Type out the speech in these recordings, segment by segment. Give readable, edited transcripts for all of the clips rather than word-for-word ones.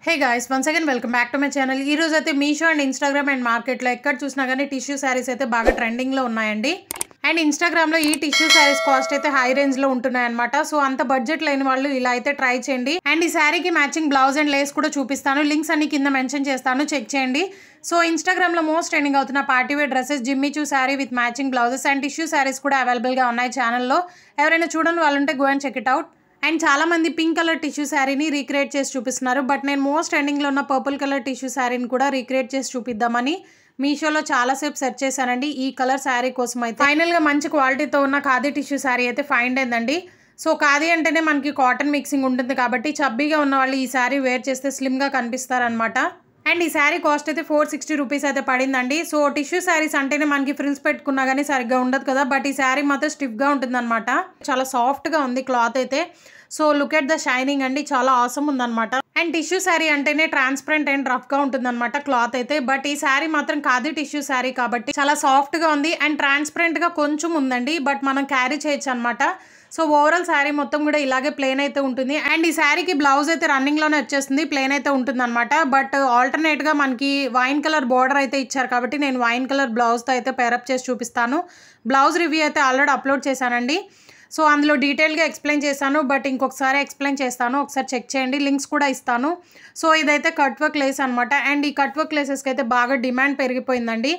Hey guys, once again welcome back to my channel. ఈ రోజు అయితే మీషో అండ్ ఇన్స్టాగ్రామ్ అండ్ మార్కెట్లో ఎక్కడ చూసినా కానీ టిష్యూ శారీస్ అయితే బాగా ట్రెండింగ్లో ఉన్నాయండి. అండ్ ఇన్స్టాగ్రామ్లో ఈ టిష్యూ శారీస్ కాస్ట్ అయితే హై రేంజ్లో ఉంటున్నాయి అనమాట. సో అంత బడ్జెట్ లేని వాళ్ళు ఇలా అయితే ట్రై చేయండి. అండ్ ఈ శారీకి మ్యాచింగ్ బ్లౌజ్ అండ్ లేస్ కూడా చూపిస్తాను. లింక్స్ అన్ని కింద మెన్షన్ చేస్తాను, చెక్ చేయండి. సో ఇన్స్టాగ్రామ్లో మోస్ట్ ట్రెండింగ్ అవుతున్న party wear dresses, Jimmy Choo sari with matching blouses and tissue saris కూడా అవైలబుల్గా ఉన్నాయి ఛానల్లో. ఎవరైనా చూడని వాళ్ళు ఉంటే go and check it out. And చాలా మంది పింక్ కలర్ టిష్యూ శారీని రీక్రియేట్ చేసి చూపిస్తున్నారు. బట్ నేను మోస్ట్ ట్రెండింగ్లో ఉన్న పర్పుల్ కలర్ టిష్యూ శారీని కూడా రీక్రియేట్ చేసి చూపిద్దామని మీషోలో చాలాసేపు సెర్చ్ చేశానండి. ఈ కలర్ శారీ కోసం అయితే ఫైనల్గా మంచి క్వాలిటీతో ఉన్న ఖాదీ టిష్యూ శారీ అయితే ఫైండ్ అయిందండి. సో ఖాదీ అంటేనే మనకి కాటన్ మిక్సింగ్ ఉంటుంది కాబట్టి చబ్బీగా ఉన్న వాళ్ళు ఈ శారీ వేర్ చేస్తే స్లిమ్గా కనిపిస్తారనమాట. అండ్ ఈ శారీ కాస్ట్ అయితే 460 రూపీస్ అయితే పడిందండి. సో టిష్యూ శారీస్ అంటేనే మనకి ఫ్రిల్స్ పెట్టుకున్నా కానీ సరిగ్గా ఉండదు కదా, బట్ ఈ శారీ మాత్రం స్టిఫ్గా ఉంటుందన్నమాట. చాలా సాఫ్ట్గా ఉంది క్లాత్ అయితే. So look at the shining అండి, చాలా ఆసమ్ ఉందన్నమాట. అండ్ టిష్యూ శారీ అంటేనే ట్రాన్స్పరెంట్ అండ్ రఫ్గా ఉంటుందన్నమాట క్లాత్ అయితే. బట్ ఈ శారీ మాత్రం ఖాదీ టిష్యూ శారీ కాబట్టి చాలా సాఫ్ట్గా ఉంది అండ్ ట్రాన్స్పరెంట్గా కొంచెం ఉందండి, బట్ మనం క్యారీ చేయొచ్చు అనమాట. సో ఓవరాల్ శారీ మొత్తం కూడా ఇలాగే ప్లెయిన్ అయితే ఉంటుంది. అండ్ ఈ శారీకి బ్లౌజ్ అయితే రన్నింగ్లోనే వచ్చేస్తుంది, ప్లెయిన్ అయితే ఉంటుంది అనమాట. బట్ ఆల్టర్నేట్గా మనకి వైన్ కలర్ బార్డర్ అయితే ఇచ్చారు కాబట్టి నేను వైన్ కలర్ బ్లౌజ్తో అయితే పేరప్ చేసి చూపిస్తాను. బ్లౌజ్ రివ్యూ అయితే ఆల్రెడీ అప్లోడ్ చేశానండి. సో అందులో డీటెయిల్గా ఎక్స్ప్లెయిన్ చేశాను, బట్ ఇంకొకసారి ఎక్స్ప్లెయిన్ చేస్తాను, ఒకసారి చెక్ చేయండి. లింక్స్ కూడా ఇస్తాను. సో ఇదైతే కట్ వర్క్ లేస్ అనమాట. అండ్ ఈ కట్ వర్క్ లేసెస్కి అయితే బాగా డిమాండ్ పెరిగిపోయిందండి.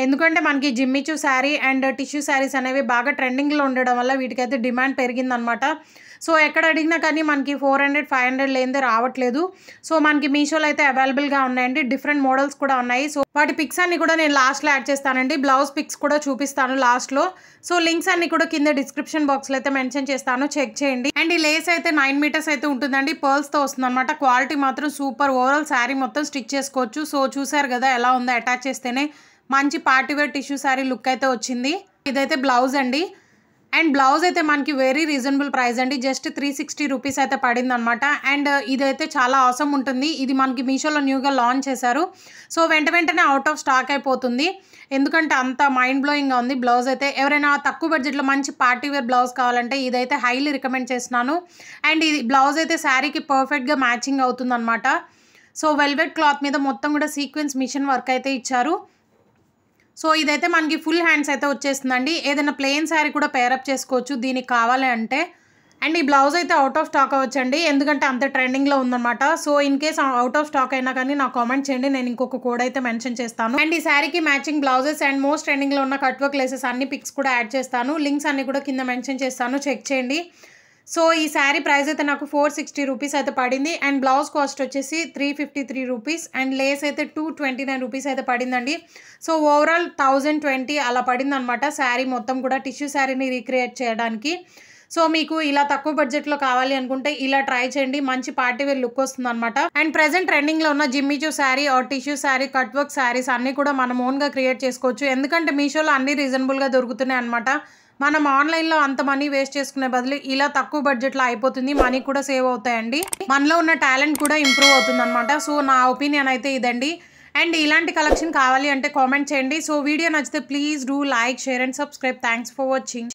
ఎందుకంటే మనకి Jimmy Choo sari and tissue saris అనేవి బాగా ట్రెండింగ్లో ఉండడం వల్ల వీటికైతే డిమాండ్ పెరిగిందనమాట. సో ఎక్కడ అడిగినా కానీ మనకి 400, 500 లేనిదే రావట్లేదు. సో మనకి మీషోలో అయితే అవైలబుల్గా ఉన్నాయండి. డిఫరెంట్ మోడల్స్ కూడా ఉన్నాయి. సో వాటి పిక్స్ అన్ని కూడా నేను లాస్ట్లో యాడ్ చేస్తానండి. బ్లౌజ్ పిక్స్ కూడా చూపిస్తాను లాస్ట్లో. సో లింక్స్ అన్ని కూడా కింద డిస్క్రిప్షన్ బాక్స్లో అయితే మెన్షన్ చేస్తాను, చెక్ చేయండి. అండ్ ఈ లేస్ అయితే 9 మీటర్స్ అయితే ఉంటుందండి, పర్ల్స్తో వస్తుంది అనమాట. క్వాలిటీ మాత్రం సూపర్. ఓవరాల్ శారీ మొత్తం స్టిచ్ చేసుకోవచ్చు. సో చూసారు కదా ఎలా ఉందో, అటాచ్ చేస్తేనే మంచి పార్టీవేర్ టిష్యూ శారీ లుక్ అయితే వచ్చింది. ఇదైతే బ్లౌజ్ అండి. అండ్ బ్లౌజ్ అయితే మనకి వెరీ రీజనబుల్ ప్రైస్ అండి, జస్ట్ 360 రూపీస్ అయితే పడింది అనమాట. అండ్ ఇదైతే చాలా అవసరం ఉంటుంది. ఇది మనకి మీషోలో న్యూగా లాంచ్ చేశారు. సో వెంటనే అవుట్ ఆఫ్ స్టాక్ అయిపోతుంది, ఎందుకంటే అంత మైండ్ బ్లోయింగ్గా ఉంది బ్లౌజ్ అయితే. ఎవరైనా తక్కువ బడ్జెట్లో మంచి పార్టీవేర్ బ్లౌజ్ కావాలంటే ఇదైతే హైలీ రికమెండ్ చేస్తున్నాను. అండ్ ఇది బ్లౌజ్ అయితే శారీకి పర్ఫెక్ట్గా మ్యాచింగ్ అవుతుంది అనమాట. సో వెల్వెట్ క్లాత్ మీద మొత్తం కూడా సీక్వెన్స్ మిషన్ వర్క్ అయితే ఇచ్చారు. సో ఇదైతే మనకి ఫుల్ హ్యాండ్స్ అయితే వచ్చేస్తుందండి. ఏదైనా ప్లెయిన్ శారీ కూడా పేరప్ చేసుకోవచ్చు దీనికి కావాలి అంటే. అండ్ ఈ బ్లౌజ్ అయితే అవుట్ ఆఫ్ స్టాక్ అవ్వచ్చండి, ఎందుకంటే అంత ట్రెండింగ్లో ఉందన్నమాట. So in case out of stock అయినా కానీ నాకు కామెంట్ చేయండి, నేను ఇంకొక కోడ్ అయితే మెన్షన్ చేస్తాను. అండ్ ఈ శారీకి మ్యాచింగ్ బ్లౌజెస్ అండ్ మోస్ట్ ట్రెండింగ్లో ఉన్న కట్ వర్క్ లేసెస్ అన్ని పిక్స్ కూడా యాడ్ చేస్తాను. లింక్స్ అన్ని కూడా కింద మెన్షన్ చేస్తాను, చెక్ చేయండి. సో ఈ శారీ ప్రైస్ అయితే నాకు 460 రూపీస్ అయితే పడింది. అండ్ బ్లౌజ్ కాస్ట్ వచ్చేసి 353 రూపీస్ అండ్ లేస్ అయితే 229 రూపీస్ అయితే పడిందండి. సో ఓవరాల్ 1020 అలా పడింది అనమాట శారీ మొత్తం కూడా టిష్యూ శారీని రీక్రియేట్ చేయడానికి. సో మీకు ఇలా తక్కువ బడ్జెట్లో కావాలి అనుకుంటే ఇలా ట్రై చేయండి, మంచి పార్టీవేర్ లుక్ వస్తుంది అనమాట. అండ్ ప్రెసెంట్ ట్రెండింగ్లో ఉన్న Jimmy Choo sari are tissue sari, cut work saris అన్నీ కూడా మనం ఓన్గా క్రియేట్ చేసుకోవచ్చు, ఎందుకంటే మీషోలో అన్నీ రీజనబుల్గా దొరుకుతున్నాయి అనమాట. మనం ఆన్లైన్లో అంత మనీ వేస్ట్ చేసుకునే బదులు ఇలా తక్కువ బడ్జెట్లో అయిపోతుంది, మనీ కూడా సేవ్ అవుతాయండి, మనలో ఉన్న టాలెంట్ కూడా ఇంప్రూవ్ అవుతుంది అనమాట. సో నా ఒపీనియన్ అయితే ఇదండి. అండ్ ఇలాంటి కలెక్షన్ కావాలి అంటే కామెంట్ చేయండి. సో వీడియో నచ్చితే please do like, share and subscribe. Thanks for watching.